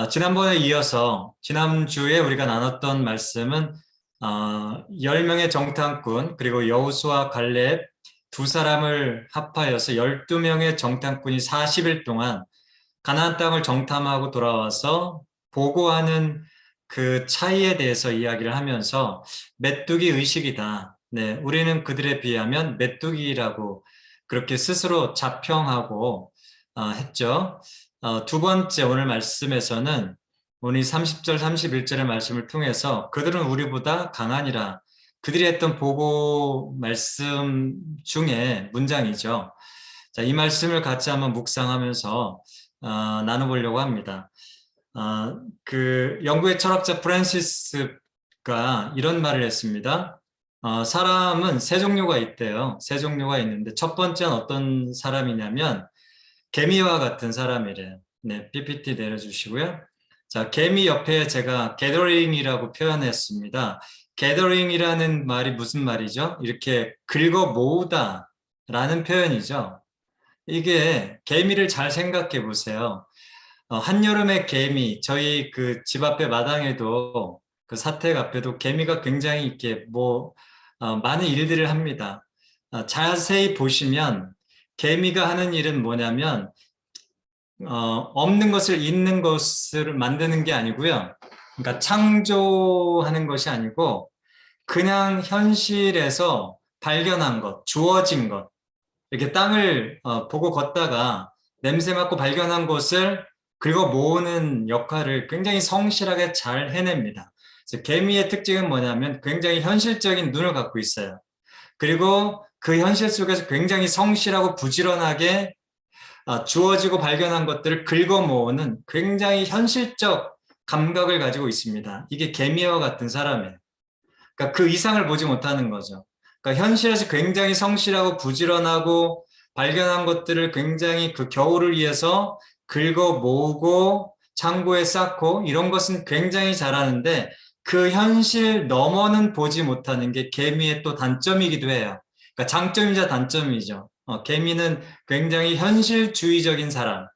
지난번에 이어서 지난주에 우리가 나눴던 말씀은 10명의 정탐꾼 그리고 여호수아 갈렙 두 사람을 합하여서 12명의 정탐꾼이 40일 동안 가나안 땅을 정탐하고 돌아와서 보고하는 그 차이에 대해서 이야기를 하면서 메뚜기 의식이다. 네, 우리는 그들에 비하면 메뚜기라고 그렇게 스스로 자평하고 했죠. 두 번째 오늘 말씀에서는 오늘 30절 31절의 말씀을 통해서 그들은 우리보다 강하니라. 그들이 했던 보고 말씀 중에 문장이죠. 자, 이 말씀을 같이 한번 묵상하면서 나눠보려고 합니다. 그 영국의 철학자 프란시스가 이런 말을 했습니다. 사람은 세 종류가 있대요. 세 종류가 있는데 첫 번째는 어떤 사람이냐면 개미와 같은 사람이래요. 네, PPT 내려주시고요. 자, 개미 옆에 제가 게더링이라고 표현했습니다. 게더링이라는 말이 무슨 말이죠? 이렇게 긁어 모으다 라는 표현이죠. 이게 개미를 잘 생각해 보세요. 한여름에 개미, 저희 그 집 앞에 마당에도 그 사택 앞에도 개미가 굉장히 이렇게 많은 일들을 합니다. 자세히 보시면 개미가 하는 일은 뭐냐면 없는 것을 있는 것을 만드는 게 아니고요. 그러니까 창조하는 것이 아니고 그냥 현실에서 발견한 것, 주어진 것, 이렇게 땅을 보고 걷다가 냄새 맡고 발견한 것을 긁어 모으는 역할을 굉장히 성실하게 잘 해냅니다. 그래서 개미의 특징은 뭐냐면 굉장히 현실적인 눈을 갖고 있어요. 그리고 그 현실 속에서 굉장히 성실하고 부지런하게 주어지고 발견한 것들을 긁어 모으는 굉장히 현실적 감각을 가지고 있습니다. 이게 개미와 같은 사람이에요. 그러니까 그 이상을 보지 못하는 거죠. 그러니까 현실에서 굉장히 성실하고 부지런하고 발견한 것들을 굉장히 그 겨울을 위해서 긁어 모으고 창고에 쌓고 이런 것은 굉장히 잘하는데 그 현실 너머는 보지 못하는 게 개미의 또 단점이기도 해요. 그러니까 장점이자 단점이죠. 개미는 굉장히 현실주의적인 사람,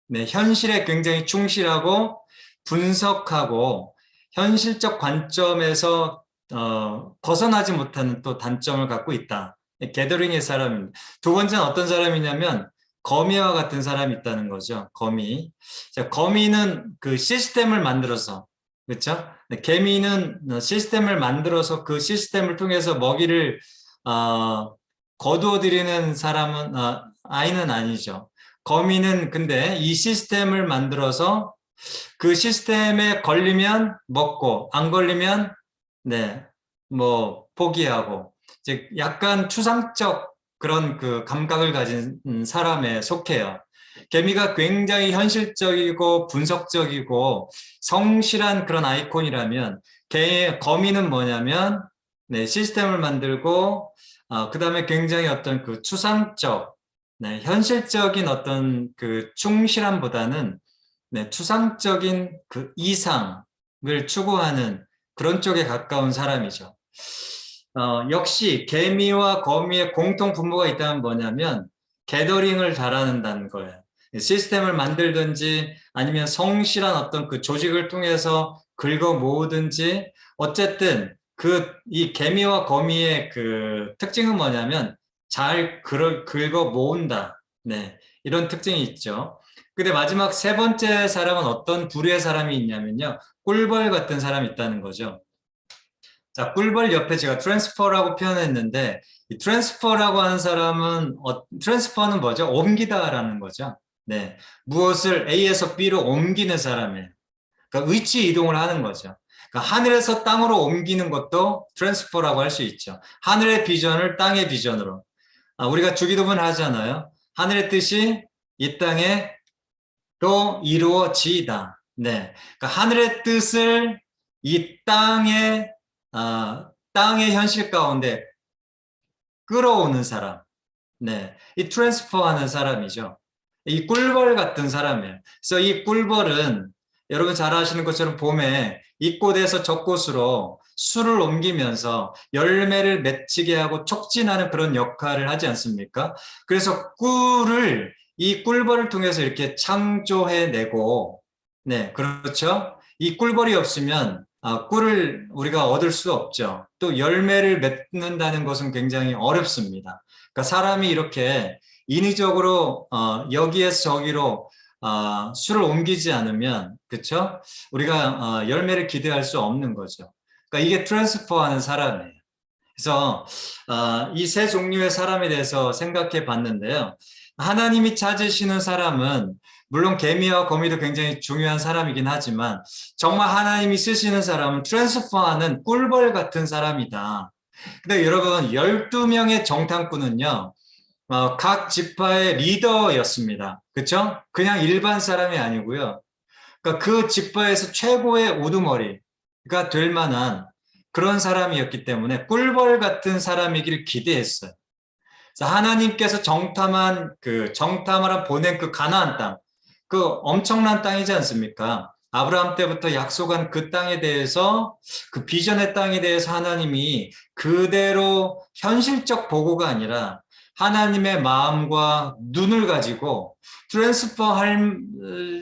네, 현실에 굉장히 충실하고 분석하고 현실적 관점에서 벗어나지 못하는 또 단점을 갖고 있다. 게더링의 사람입니다. 두 번째는 어떤 사람이냐면 거미와 같은 사람이 있다는 거죠. 거미. 자, 거미는 그 시스템을 만들어서 그렇죠? 개미는 시스템을 만들어서 그 시스템을 통해서 먹이를 거두어 들이는 사람은 아이는 아니죠. 거미는 근데 이 시스템을 만들어서 그 시스템에 걸리면 먹고 안 걸리면 네, 포기하고 즉 약간 추상적 그런 그 감각을 가진 사람에 속해요. 개미가 굉장히 현실적이고 분석적이고 성실한 그런 아이콘이라면 거미는 뭐냐면 네, 시스템을 만들고 그다음에 굉장히 어떤 그 추상적 네, 현실적인 어떤 그 충실함보다는 네, 추상적인 그 이상을 추구하는 그런 쪽에 가까운 사람이죠. 역시 개미와 거미의 공통 분모가 있다면 뭐냐면 게더링을 잘한다는 거예요. 시스템을 만들든지 아니면 성실한 어떤 그 조직을 통해서 긁어 모으든지 어쨌든 이 개미와 거미의 그 특징은 뭐냐면 잘 긁어 모은다. 네, 이런 특징이 있죠. 근데 마지막 세 번째 사람은 어떤 부류의 사람이 있냐면요. 꿀벌 같은 사람이 있다는 거죠. 자, 꿀벌 옆에 제가 트랜스퍼라고 표현했는데 이 트랜스퍼라고 하는 사람은 트랜스퍼는 뭐죠? 옮기다라는 거죠. 네, 무엇을 A에서 B로 옮기는 사람이에요. 그러니까 위치 이동을 하는 거죠. 그러니까 하늘에서 땅으로 옮기는 것도 트랜스퍼라고 할 수 있죠. 하늘의 비전을 땅의 비전으로. 우리가 주기도문 하잖아요. 하늘의 뜻이 이 땅에 또 이루어지이다. 네, 그러니까 하늘의 뜻을 이 땅의 현실 가운데 끌어오는 사람. 네, 이 트랜스퍼하는 사람이죠. 이 꿀벌 같은 사람이에요. 그래서 이 꿀벌은 여러분 잘 아시는 것처럼 봄에 이 꽃에서 저 꽃으로 술을 옮기면서 열매를 맺히게 하고 촉진하는 그런 역할을 하지 않습니까? 그래서 이 꿀벌을 통해서 이렇게 창조해내고 네, 그렇죠. 이 꿀벌이 없으면 꿀을 우리가 얻을 수 없죠. 또 열매를 맺는다는 것은 굉장히 어렵습니다. 그러니까 사람이 이렇게 인위적으로 여기에서 저기로 수를 옮기지 않으면, 그렇죠? 우리가 열매를 기대할 수 없는 거죠. 그러니까 이게 트랜스퍼하는 사람이에요. 그래서 이 세 종류의 사람에 대해서 생각해 봤는데요. 하나님이 찾으시는 사람은 물론 개미와 거미도 굉장히 중요한 사람이긴 하지만 정말 하나님이 쓰시는 사람은 트랜스퍼하는 꿀벌 같은 사람이다. 근데 여러분 12명의 정탐꾼은요. 각 지파의 리더였습니다. 그렇죠? 그냥 일반 사람이 아니고요. 그러니까 그 지파에서 최고의 우두머리가 될 만한 그런 사람이었기 때문에 꿀벌 같은 사람이길 기대했어요. 하나님께서 정탐하러 보낸 그 가나안 땅, 그 엄청난 땅이지 않습니까? 아브라함 때부터 약속한 그 땅에 대해서, 그 비전의 땅에 대해서 하나님이 그대로 현실적 보고가 아니라 하나님의 마음과 눈을 가지고 트랜스퍼 할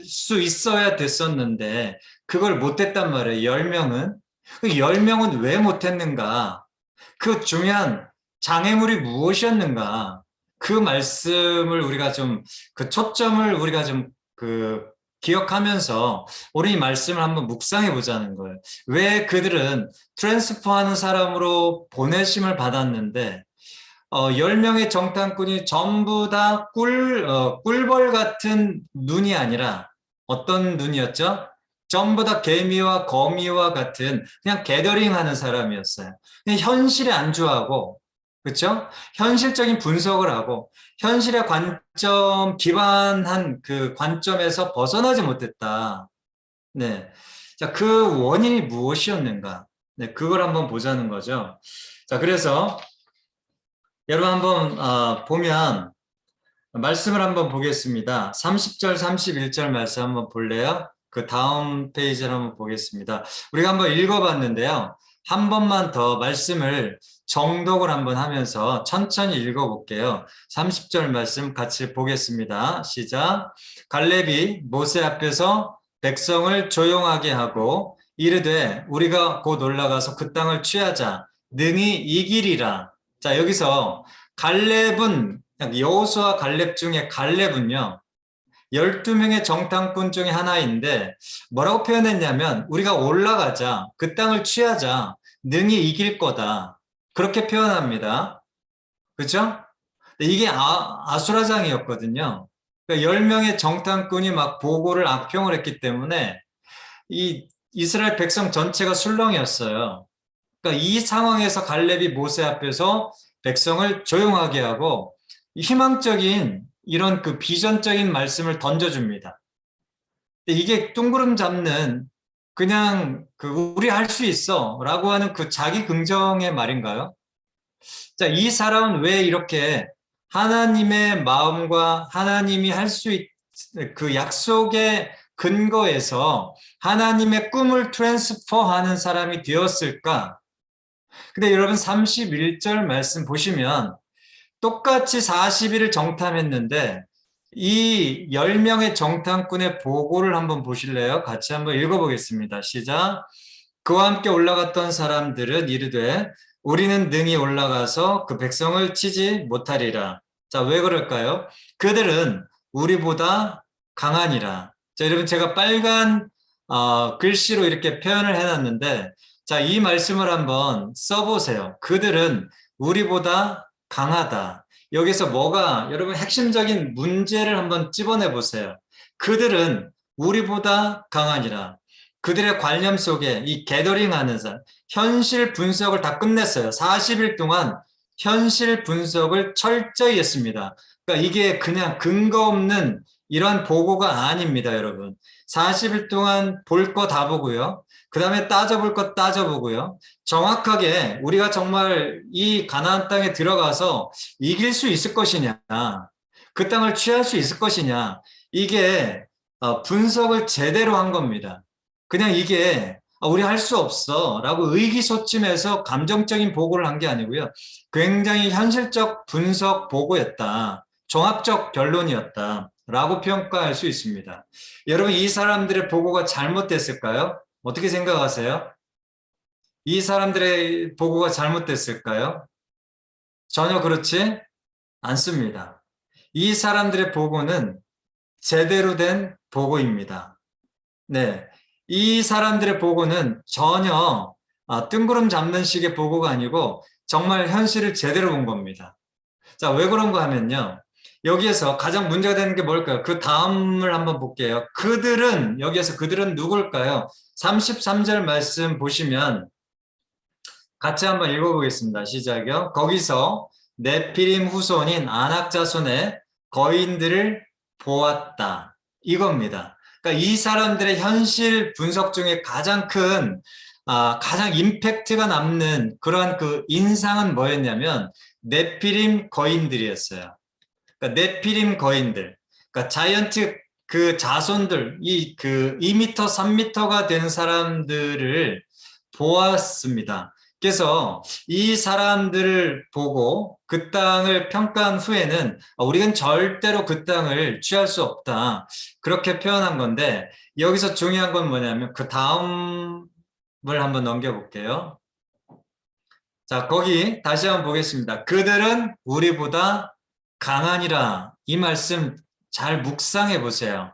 수 있어야 됐었는데 그걸 못했단 말이에요. 10명은. 그 10명은 왜 못했는가? 그 중요한 장애물이 무엇이었는가? 그 말씀을 우리가 좀, 그 초점을 우리가 좀, 기억하면서 우리 이 말씀을 한번 묵상해 보자는 거예요. 왜 그들은 트랜스퍼 하는 사람으로 보내심을 받았는데, 10명의 정탐꾼이 전부 다 꿀벌 같은 눈이 아니라 어떤 눈이었죠? 전부 다 개미와 거미와 같은 그냥 게더링 하는 사람이었어요. 그냥 현실에 안주하고, 그렇죠? 현실적인 분석을 하고, 현실의 관점, 기반한 그 관점에서 벗어나지 못했다. 네. 자, 그 원인이 무엇이었는가? 네, 그걸 한번 보자는 거죠. 자, 그래서 여러분 한번 보면 말씀을 한번 보겠습니다. 30절, 31절 말씀 한번 볼래요? 그 다음 페이지를 한번 보겠습니다. 우리가 한번 읽어봤는데요. 한 번만 더 말씀을 정독을 한번 하면서 천천히 읽어볼게요. 30절 말씀 같이 보겠습니다. 시작. 갈렙이 모세 앞에서 백성을 조용하게 하고 이르되 우리가 곧 올라가서 그 땅을 취하자 능히 이기리라. 자, 여기서 갈렙은 여호수아 갈렙 중에 갈렙은요. 12명의 정탐꾼 중에 하나인데 뭐라고 표현했냐면 우리가 올라가자. 그 땅을 취하자. 능히 이길 거다. 그렇게 표현합니다. 그렇죠? 이게 아수라장이었거든요. 그러니까 10명의 정탐꾼이 막 보고를 악평을 했기 때문에 이 이스라엘 백성 전체가 술렁이었어요. 그러니까 이 상황에서 갈렙이 모세 앞에서 백성을 조용하게 하고 희망적인 이런 그 비전적인 말씀을 던져줍니다. 이게 뚱구름 잡는 그냥 우리 할 수 있어 라고 하는 그 자기 긍정의 말인가요? 자, 이 사람은 왜 이렇게 하나님의 마음과 하나님이 할 수 그 약속의 근거에서 하나님의 꿈을 트랜스퍼하는 사람이 되었을까? 근데 여러분 31절 말씀 보시면 똑같이 40일을 정탐했는데 이 10명의 정탐꾼의 보고를 한번 보실래요? 같이 한번 읽어보겠습니다. 시작. 그와 함께 올라갔던 사람들은 이르되 우리는 능히 올라가서 그 백성을 치지 못하리라. 자, 왜 그럴까요? 그들은 우리보다 강하니라. 자, 여러분 제가 빨간 글씨로 이렇게 표현을 해놨는데 자, 이 말씀을 한번 써보세요. 그들은 우리보다 강하다. 여기서 뭐가 여러분 핵심적인 문제를 한번 집어내 보세요. 그들은 우리보다 강하니라. 그들의 관념 속에 이 게더링 하는 사람, 현실 분석을 다 끝냈어요. 40일 동안 현실 분석을 철저히 했습니다. 그러니까 이게 그냥 근거 없는 이런 보고가 아닙니다, 여러분. 40일 동안 볼 거 다 보고요. 그 다음에 따져볼 것 따져보고요. 정확하게 우리가 정말 이 가나안 땅에 들어가서 이길 수 있을 것이냐, 그 땅을 취할 수 있을 것이냐, 이게 분석을 제대로 한 겁니다. 그냥 이게 우리 할 수 없어 라고 의기소침해서 감정적인 보고를 한 게 아니고요. 굉장히 현실적 분석 보고였다. 종합적 변론이었다. 라고 평가할 수 있습니다. 여러분, 이 사람들의 보고가 잘못됐을까요? 어떻게 생각하세요? 이 사람들의 보고가 잘못됐을까요? 전혀 그렇지 않습니다. 이 사람들의 보고는 제대로 된 보고입니다. 네. 이 사람들의 보고는 전혀 뜬구름 잡는 식의 보고가 아니고 정말 현실을 제대로 본 겁니다. 자, 왜 그런가 하면요. 여기에서 가장 문제가 되는 게 뭘까요? 그 다음을 한번 볼게요. 여기에서 그들은 누굴까요? 33절 말씀 보시면 같이 한번 읽어보겠습니다. 시작이요. 거기서 네피림 후손인 아낙 자손의 거인들을 보았다. 이겁니다. 그러니까 이 사람들의 현실 분석 중에 가장 큰, 가장 임팩트가 남는 그러한 그 인상은 뭐였냐면 네피림 거인들이었어요. 그러니까 네피림 거인들. 그러니까 자이언트 그 자손들, 그 2m, 3m가 되는 사람들을 보았습니다. 그래서 이 사람들을 보고 그 땅을 평가한 후에는 우리는 절대로 그 땅을 취할 수 없다. 그렇게 표현한 건데 여기서 중요한 건 뭐냐면 그 다음을 한번 넘겨볼게요. 자, 거기 다시 한번 보겠습니다. 그들은 우리보다 강하니라. 이 말씀 잘 묵상해 보세요.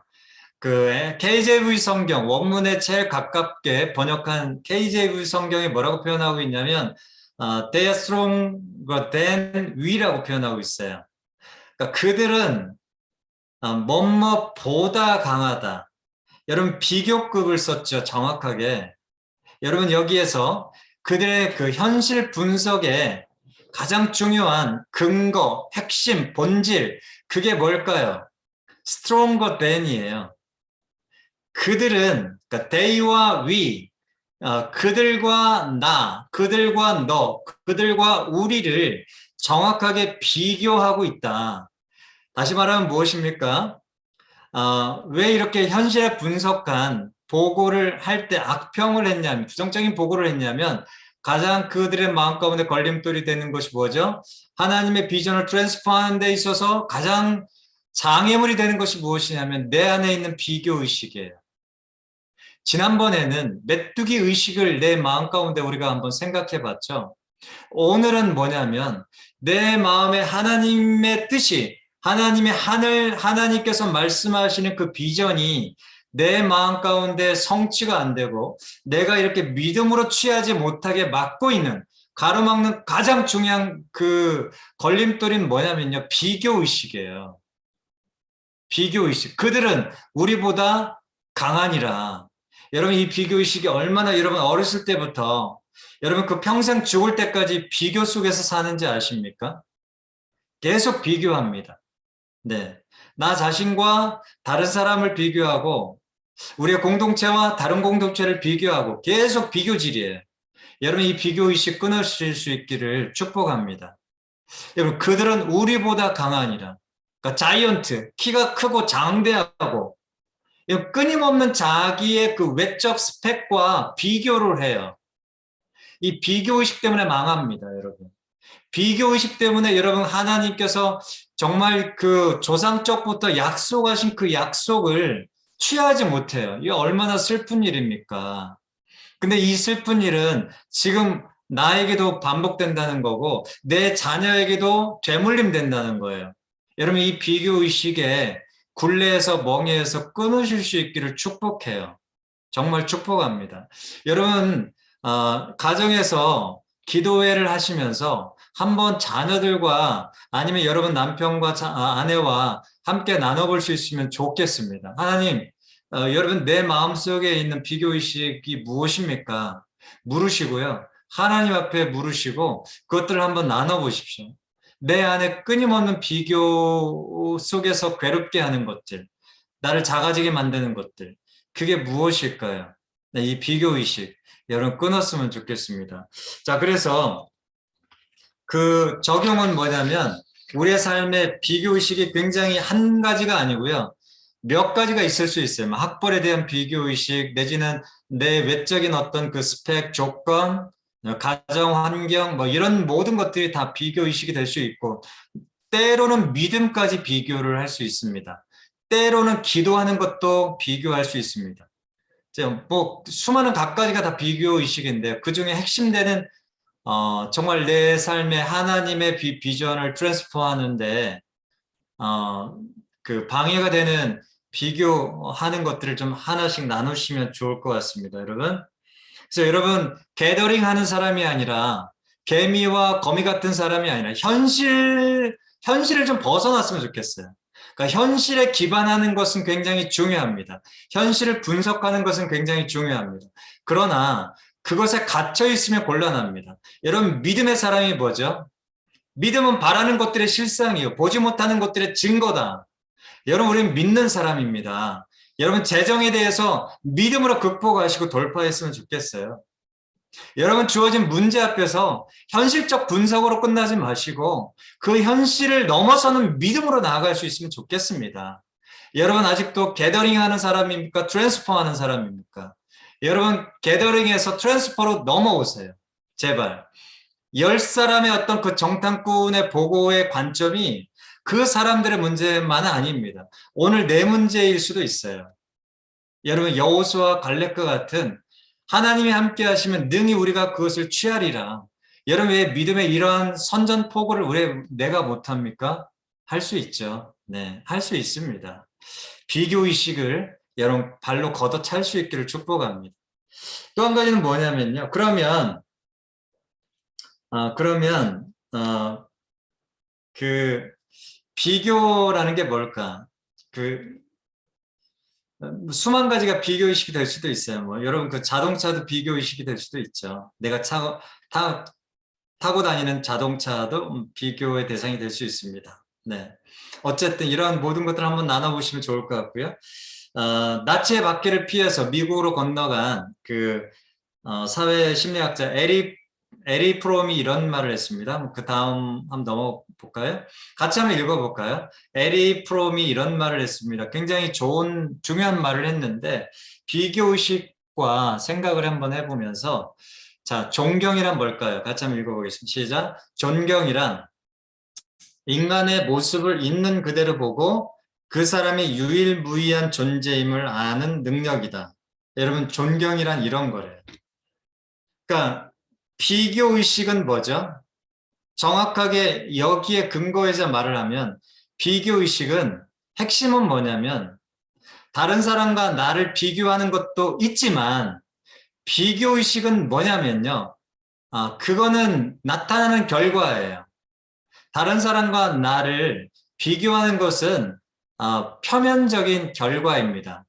그 KJV 성경 원문에 제일 가깝게 번역한 KJV 성경이 뭐라고 표현하고 있냐면 they are stronger than we라고 표현하고 있어요. 그러니까 그들은 뭐뭐보다 강하다. 여러분 비교급을 썼죠. 정확하게. 여러분 여기에서 그들의 그 현실 분석에 가장 중요한 근거, 핵심, 본질 그게 뭘까요? stronger than이에요. 그들은 그러니까 they와 we, 그들과 나, 그들과 너, 그들과 우리를 정확하게 비교하고 있다. 다시 말하면 무엇입니까? 왜 이렇게 현실에 분석한 보고를 할 때 악평을 했냐면, 부정적인 보고를 했냐면, 가장 그들의 마음 가운데 걸림돌이 되는 것이 뭐죠? 하나님의 비전을 트랜스퍼하는 데 있어서 가장 장애물이 되는 것이 무엇이냐면, 내 안에 있는 비교의식이에요. 지난번에는 메뚜기 의식을 내 마음 가운데 우리가 한번 생각해 봤죠. 오늘은 뭐냐면 내 마음에 하나님의 뜻이 하나님의 하나님께서 말씀하시는 그 비전이 내 마음 가운데 성취가 안 되고 내가 이렇게 믿음으로 취하지 못하게 막고 있는 가로막는 가장 중요한 그 걸림돌인 뭐냐면요. 비교의식이에요. 비교의식. 그들은 우리보다 강하니라. 여러분 이 비교의식이 얼마나 여러분 어렸을 때부터 여러분 그 평생 죽을 때까지 비교 속에서 사는지 아십니까? 계속 비교합니다. 네. 나 자신과 다른 사람을 비교하고 우리의 공동체와 다른 공동체를 비교하고 계속 비교질이에요. 여러분 이 비교의식 끊으실 수 있기를 축복합니다. 여러분 그들은 우리보다 강하니라. 그러니까 자이언트, 키가 크고 장대하고 끊임없는 자기의 그 외적 스펙과 비교를 해요. 이 비교의식 때문에 망합니다, 여러분. 비교의식 때문에 여러분 하나님께서 정말 그 조상적부터 약속하신 그 약속을 취하지 못해요. 이게 얼마나 슬픈 일입니까? 근데 이 슬픈 일은 지금 나에게도 반복된다는 거고 내 자녀에게도 되물림 된다는 거예요. 여러분 이 비교의식에 굴레에서 멍에에서 끊으실 수 있기를 축복해요. 정말 축복합니다. 여러분 가정에서 기도회를 하시면서 한번 자녀들과 아니면 여러분 남편과 아내와 함께 나눠볼 수 있으면 좋겠습니다. 하나님, 여러분 내 마음속에 있는 비교의식이 무엇입니까? 물으시고요. 하나님 앞에 물으시고 그것들을 한번 나눠보십시오. 내 안에 끊임없는 비교 속에서 괴롭게 하는 것들, 나를 작아지게 만드는 것들, 그게 무엇일까요? 네, 이 비교의식, 여러분 끊었으면 좋겠습니다. 자, 그래서 그 적용은 뭐냐면 우리의 삶에 비교의식이 굉장히 한 가지가 아니고요. 몇 가지가 있을 수 있어요. 학벌에 대한 비교의식 내지는 내 외적인 어떤 그 스펙, 조건, 가정 환경 뭐 이런 모든 것들이 다 비교의식이 될 수 있고 때로는 믿음까지 비교를 할 수 있습니다. 때로는 기도하는 것도 비교할 수 있습니다. 뭐 수많은 갖가지가 다 비교 의식인데 그 중에 핵심되는 정말 내 삶에 하나님의 비전을 트랜스퍼하는데 그 방해가 되는 비교하는 것들을 좀 하나씩 나누시면 좋을 것 같습니다, 여러분. 그래서 여러분 게더링 하는 사람이 아니라 개미와 거미 같은 사람이 아니라 현실을 좀 벗어났으면 좋겠어요. 그러니까 현실에 기반하는 것은 굉장히 중요합니다. 현실을 분석하는 것은 굉장히 중요합니다. 그러나 그것에 갇혀 있으면 곤란합니다. 여러분 믿음의 사람이 뭐죠? 믿음은 바라는 것들의 실상이요. 보지 못하는 것들의 증거다. 여러분 우리는 믿는 사람입니다. 여러분 재정에 대해서 믿음으로 극복하시고 돌파했으면 좋겠어요. 여러분 주어진 문제 앞에서 현실적 분석으로 끝나지 마시고 그 현실을 넘어서는 믿음으로 나아갈 수 있으면 좋겠습니다. 여러분 아직도 게더링 하는 사람입니까? 트랜스퍼 하는 사람입니까? 여러분 게더링에서 트랜스퍼로 넘어오세요. 제발. 10사람의 어떤 그 정탐꾼의 보고의 관점이 그 사람들의 문제만은 아닙니다. 오늘 내 문제일 수도 있어요. 여러분 여호수아 갈렙과 같은 하나님이 함께 하시면 능히 우리가 그것을 취하리라. 여러분 왜 믿음의 이러한 선전포고를 왜 내가 못합니까? 할 수 있죠. 네, 할 수 있습니다. 비교의식을 여러분 발로 걷어찰 수 있기를 축복합니다. 또 한 가지는 뭐냐면요. 그러면 그 비교라는 게 뭘까? 그 수만 가지가 비교 의식이 될 수도 있어요. 뭐 여러분 그 자동차도 비교 의식이 될 수도 있죠. 내가 타고 다니는 자동차도 비교의 대상이 될 수 있습니다. 네. 어쨌든 이런 모든 것들을 한번 나눠보시면 좋을 것 같고요. 나치의 박해를 피해서 미국으로 건너간 그 사회 심리학자 에리 프롬이 이런 말을 했습니다. 그 다음 한번 넘어볼까요? 같이 한번 읽어볼까요? 에리 프롬이 이런 말을 했습니다. 굉장히 중요한 말을 했는데 비교의식과 생각을 한번 해보면서 자, 존경이란 뭘까요? 같이 한번 읽어보겠습니다. 시작. 존경이란 인간의 모습을 있는 그대로 보고 그 사람이 유일무이한 존재임을 아는 능력이다. 여러분 존경이란 이런 거래요. 그러니까 비교의식은 뭐죠? 정확하게 여기에 근거해서 말을 하면 비교의식은 핵심은 뭐냐면 다른 사람과 나를 비교하는 것도 있지만 비교의식은 뭐냐면요. 그거는 나타나는 결과예요. 다른 사람과 나를 비교하는 것은 표면적인 결과입니다.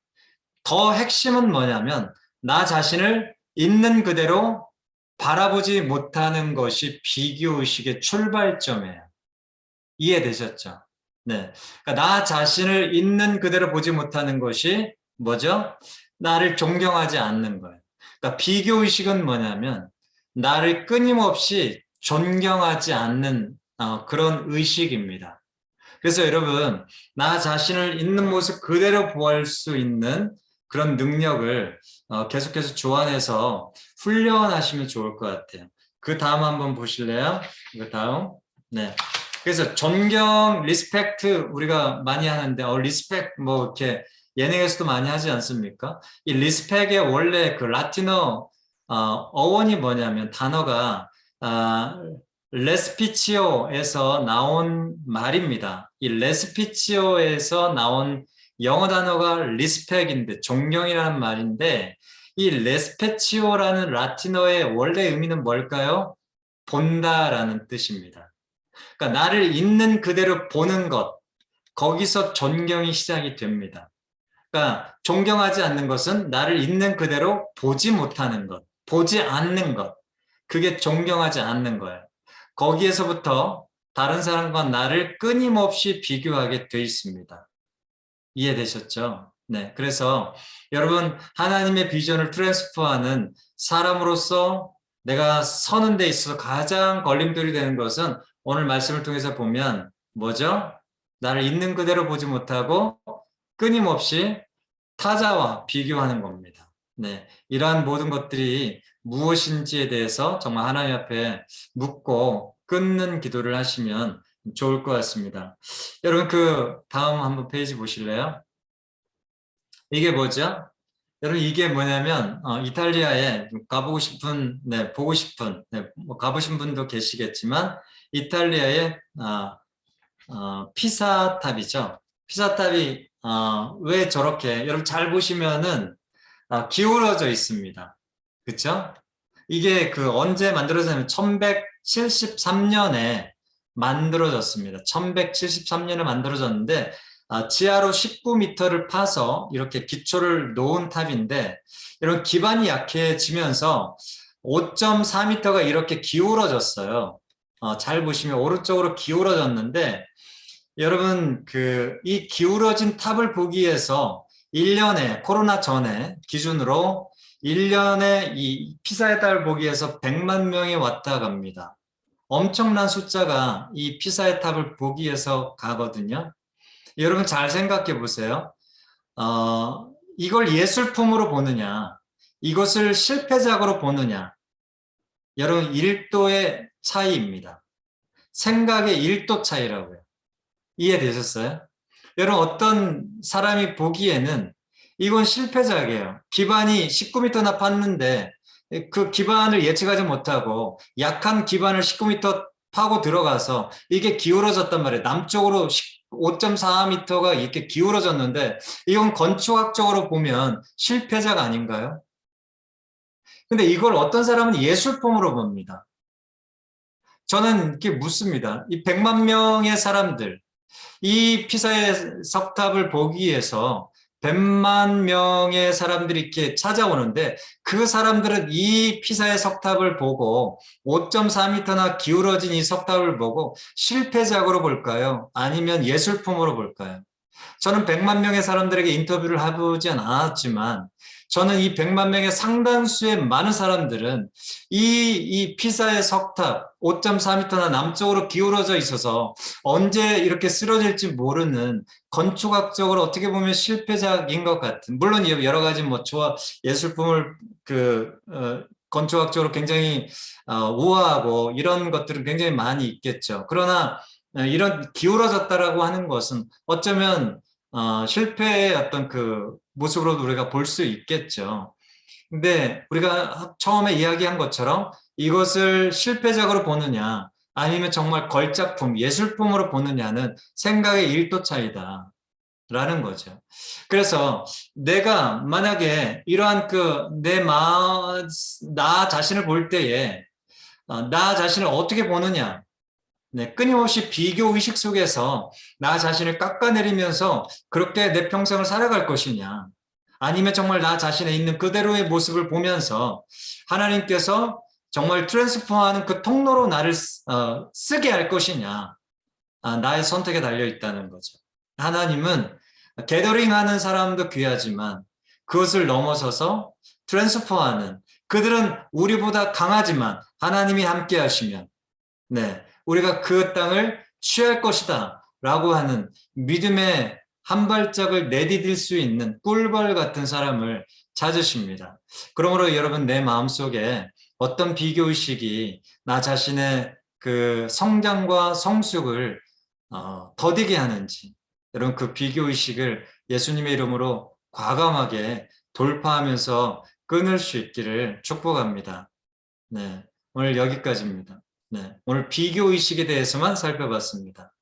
더 핵심은 뭐냐면 나 자신을 있는 그대로 바라보지 못하는 것이 비교의식의 출발점이에요. 이해되셨죠? 네. 그러니까 나 자신을 있는 그대로 보지 못하는 것이 뭐죠? 나를 존경하지 않는 거예요. 그러니까 비교의식은 뭐냐면 나를 끊임없이 존경하지 않는 그런 의식입니다. 그래서 여러분 나 자신을 있는 모습 그대로 보할 수 있는 그런 능력을 계속해서 조안해서 훈련하시면 좋을 것 같아요. 그 다음 한번 보실래요? 그 다음. 네. 그래서 존경, 리스펙트 우리가 많이 하는데 리스펙 뭐 이렇게 예능에서도 많이 하지 않습니까? 이 리스펙의 원래 그 라틴어 어원이 뭐냐면 단어가 레스피치오에서 나온 말입니다. 이 레스피치오에서 나온 영어 단어가 리스펙인데 존경이라는 말인데 이 레스페치오라는 라틴어의 원래 의미는 뭘까요? 본다라는 뜻입니다. 그러니까 나를 있는 그대로 보는 것, 거기서 존경이 시작이 됩니다. 그러니까 존경하지 않는 것은 나를 있는 그대로 보지 못하는 것, 보지 않는 것, 그게 존경하지 않는 거예요. 거기에서부터 다른 사람과 나를 끊임없이 비교하게 돼 있습니다. 이해되셨죠? 네. 그래서 여러분 하나님의 비전을 트랜스퍼하는 사람으로서 내가 서는 데 있어서 가장 걸림돌이 되는 것은 오늘 말씀을 통해서 보면 뭐죠? 나를 있는 그대로 보지 못하고 끊임없이 타자와 비교하는 겁니다. 네. 이러한 모든 것들이 무엇인지에 대해서 정말 하나님 앞에 묻고 끊는 기도를 하시면 좋을 것 같습니다. 여러분 그 다음 한번 페이지 보실래요? 이게 뭐죠? 여러분 이게 뭐냐면 이탈리아에 가보고 싶은, 네, 보고 싶은, 네, 뭐 가보신 분도 계시겠지만 이탈리아의 피사탑이죠. 피사탑이 왜 저렇게 여러분 잘 보시면은 기울어져 있습니다. 그렇죠? 이게 그 언제 만들어졌냐면 1173년에 만들어졌습니다. 1173년에 만들어졌는데 지하로 19m를 파서 이렇게 기초를 놓은 탑인데 이런 기반이 약해지면서 5.4m가 이렇게 기울어졌어요. 잘 보시면 오른쪽으로 기울어졌는데 여러분 이 기울어진 탑을 보기 위해서 1년에 코로나 전에 기준으로 1년에 이 피사의 탑을 보기 위해서 100만 명이 왔다 갑니다. 엄청난 숫자가 이 피사의 탑을 보기 위해서 가거든요. 여러분 잘 생각해 보세요. 이걸 예술품으로 보느냐, 이것을 실패작으로 보느냐, 여러분 1도의 차이입니다. 생각의 1도 차이라고요. 이해되셨어요? 여러분 어떤 사람이 보기에는 이건 실패작이에요. 기반이 19m나 팠는데 그 기반을 예측하지 못하고 약한 기반을 19m 파고 들어가서 이게 기울어졌단 말이에요. 남쪽으로 5.4m가 이렇게 기울어졌는데 이건 건축학적으로 보면 실패작 아닌가요? 근데 이걸 어떤 사람은 예술품으로 봅니다. 저는 이렇게 묻습니다. 이 100만 명의 사람들, 이 피사의 석탑을 보기 위해서 100만 명의 사람들이 이렇게 찾아오는데 그 사람들은 이 피사의 석탑을 보고 5.4m나 기울어진 이 석탑을 보고 실패작으로 볼까요? 아니면 예술품으로 볼까요? 저는 100만 명의 사람들에게 인터뷰를 해보지 않았지만 저는 이 100만 명의 상당수의 많은 사람들은 이 피사의 석탑 5.4m나 남쪽으로 기울어져 있어서 언제 이렇게 쓰러질지 모르는 건축학적으로 어떻게 보면 실패작인 것 같은, 물론 여러 가지 뭐 예술품을 건축학적으로 굉장히 우아하고 이런 것들은 굉장히 많이 있겠죠. 그러나 이런 기울어졌다라고 하는 것은 어쩌면 실패의 어떤 그 모습으로도 우리가 볼 수 있겠죠. 근데 우리가 처음에 이야기한 것처럼 이것을 실패작으로 보느냐 아니면 정말 걸작품, 예술품으로 보느냐는 생각의 1도 차이다. 라는 거죠. 그래서 내가 만약에 이러한 나 자신을 볼 때에 나 자신을 어떻게 보느냐, 네, 끊임없이 비교 의식 속에서 나 자신을 깎아내리면서 그렇게 내 평생을 살아갈 것이냐, 아니면 정말 나 자신에 있는 그대로의 모습을 보면서 하나님께서 정말 트랜스포하는 그 통로로 나를 쓰게 할 것이냐, 나의 선택에 달려 있다는 거죠. 하나님은 게더링하는 사람도 귀하지만 그것을 넘어서서 트랜스포하는, 그들은 우리보다 강하지만 하나님이 함께 하시면 네, 우리가 그 땅을 취할 것이다 라고 하는 믿음의 한 발짝을 내디딜 수 있는 꿀벌 같은 사람을 찾으십니다. 그러므로 여러분 내 마음속에 어떤 비교의식이 나 자신의 그 성장과 성숙을 더디게 하는지, 여러분 그 비교의식을 예수님의 이름으로 과감하게 돌파하면서 끊을 수 있기를 축복합니다. 네, 오늘 여기까지입니다. 네, 오늘 비교의식에 대해서만 살펴봤습니다.